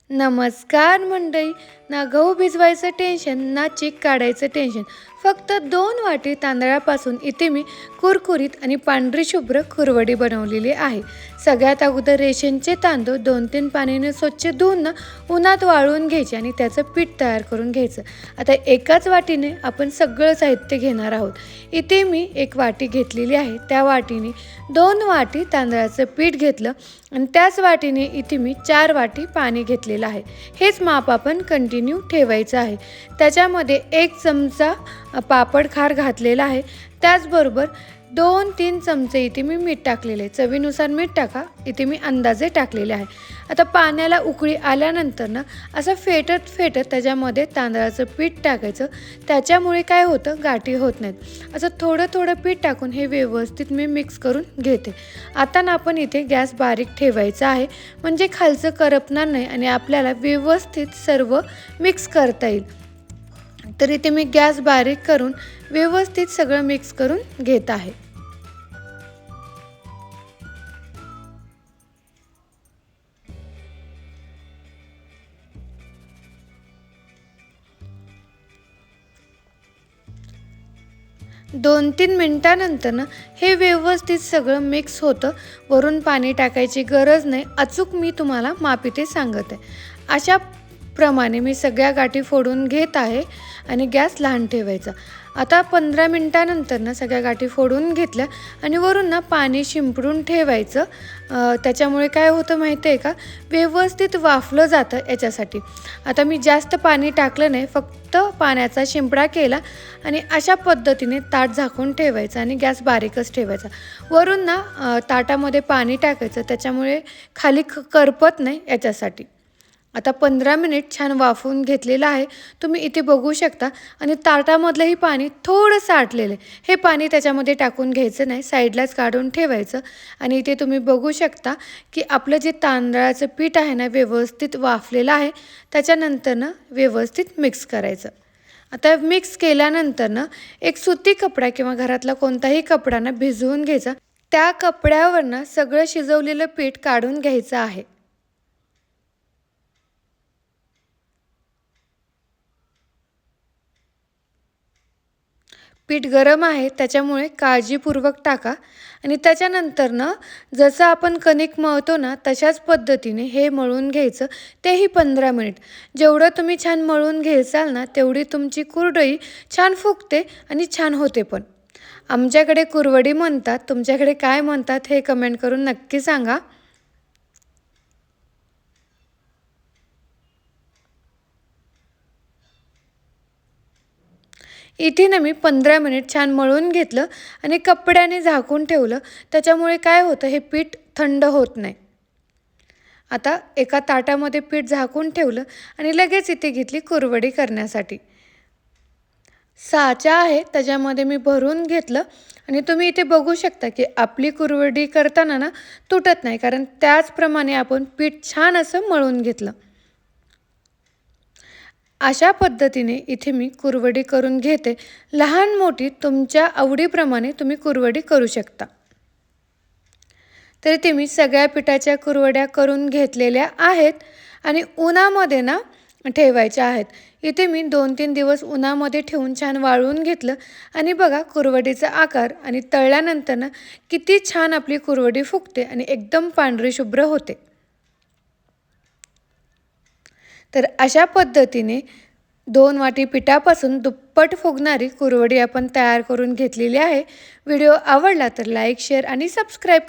नमस्कार मंडळी. ना गहू भिजवायचं टेन्शन ना चीक काढायचं टेन्शन. फक्त 2 वाटी तांदळापासून इथे मी कुरकुरीत आणि पांढरी शुभ्र कुरवडी बनवलेली आहे. सगळ्यात अगोदर रेशनचे तांदूळ 2-3 पाण्याने स्वच्छ धुवून उन्हात वाळवून घ्यायचे आणि त्याचं पीठ तयार करून घ्यायचं. आता एकाच वाटीने आपण सगळं साहित्य घेणार आहोत. इथे मी 1 वाटी घेतलेली आहे. त्या वाटीने 2 वाटी तांदळाचं पीठ घेतलं आणि त्याच वाटीने इथे मी 4 वाटी पाणी घेतलेलं आहे. हेच माप आपण कंटिन्यू ठेवायचं आहे. त्याच्यामध्ये 1 चमचा पापड खार घातलेला आहे. त्याचबरोबर 2-3 चमचे इथे मी मीठ टाकलेले आहे. चवीनुसार मीठ टाका. इथे मी अंदाजे टाकलेले आहे. आता पाण्याला उकळी आल्यानंतर असं फेटत त्याच्यामध्ये तांदळाचं पीठ टाकायचं. त्याच्यामुळे काय होतं, गाठी होत नाहीत. असं थोडं पीठ टाकून हे व्यवस्थित मी मिक्स करून घेते. आता आपण इथे गॅस बारीक ठेवायचा आहे, म्हणजे खालचं करपणार नाही आणि आपल्याला व्यवस्थित सर्व मिक्स करता येईल. तर इथे मी गॅस बारीक करून व्यवस्थित सगळं मिक्स करून घेत आहे. दोन 3 मिनिटानंतर हे व्यवस्थित सगळं मिक्स होतं. वरून पाणी टाकायची गरज नाही. अचूक मी तुम्हाला माप इथे सांगत आहे. अशा प्रमाणे मी सगळ्या गाठी फोडून घेत आहे आणि गॅस लहान ठेवायचा. आता 15 मिनिटानंतर सगळ्या गाठी फोडून घेतल्या आणि वरून पाणी शिंपडून ठेवायचं. त्याच्यामुळे काय होतं माहिती आहे का, व्यवस्थित वाफलं जातं याच्यासाठी. आता मी जास्त पाणी टाकलं नाही, फक्त पाण्याचा शिंपडा केला आणि अशा पद्धतीने ताट झाकून ठेवायचं आणि गॅस बारीकच ठेवायचा. वरून ताटामध्ये पाणी टाकायचं, त्याच्यामुळे खाली करपत नाही याच्यासाठी. आता 15 मिनिट छान वाफवून घेतलेलं आहे, तुम्ही इथे बघू शकता. आणि ताटामधलंही पाणी थोडं साठलेलं आहे. हे पाणी त्याच्यामध्ये टाकून घ्यायचं नाही, साईडलाच काढून ठेवायचं. आणि इथे तुम्ही बघू शकता की आपलं जे तांदळाचं पीठ आहे व्यवस्थित वाफलेलं आहे. त्याच्यानंतर व्यवस्थित मिक्स करायचं. आता मिक्स केल्यानंतर एक सुती कपडा किंवा घरातला कोणताही कपडा भिजवून घ्यायचा. त्या कपड्यावर सगळं शिजवलेलं पीठ काढून घ्यायचं आहे. पीठ गरम आहे, त्याच्यामुळे काळजीपूर्वक टाका. आणि त्याच्यानंतर जसं आपण कणिक मळतो तशाच पद्धतीने हे मळून घ्यायचं. तेही 15 मिनिट. जेवढं तुम्ही छान मळून घ्याल तेवढी तुमची कुरडई छान फुगते आणि छान होते पण. आमच्याकडे कुरवडी म्हणतात, तुमच्याकडे काय म्हणतात हे कमेंट करून नक्की सांगा. इथे मी 15 मिनिट छान मळून घेतलं आणि कपड्याने झाकून ठेवलं. त्याच्यामुळे काय होतं, हे पीठ थंड होत नाही. आता एका ताटामध्ये पीठ झाकून ठेवलं आणि लगेच इथे घेतली कुरवडी करण्यासाठी. साचा आहे त्याच्यामध्ये मी भरून घेतलं आणि तुम्ही इथे बघू शकता की आपली कुरवडी करताना तुटत नाही, कारण त्याचप्रमाणे आपण पीठ छान असं मळून घेतलं. अशा पद्धतीने इथे मी कुरवडी करून घेते. लहान मोठी तुमच्या आवडीप्रमाणे तुम्ही कुरवडी करू शकता. तर इथे मी सगळ्या पिठाच्या कुरवड्या करून घेतलेल्या आहेत आणि उन्हामध्ये ठेवायच्या आहेत. इथे मी 2-3 दिवस उन्हामध्ये ठेवून छान वाळवून घेतलं आणि बघा कुरवडीचा आकार आणि तळल्यानंतर किती छान आपली कुरवडी फुगते आणि एकदम पांढरी शुभ्र होते. तर अशा पद्धतीने 2 वाटी पिठापासून दुप्पट फुगणारी कुरवडी आपण तयार करून घेतलेली आहे. व्हिडिओ आवडला तर लाईक, शेअर आणि सबस्क्राईब करा.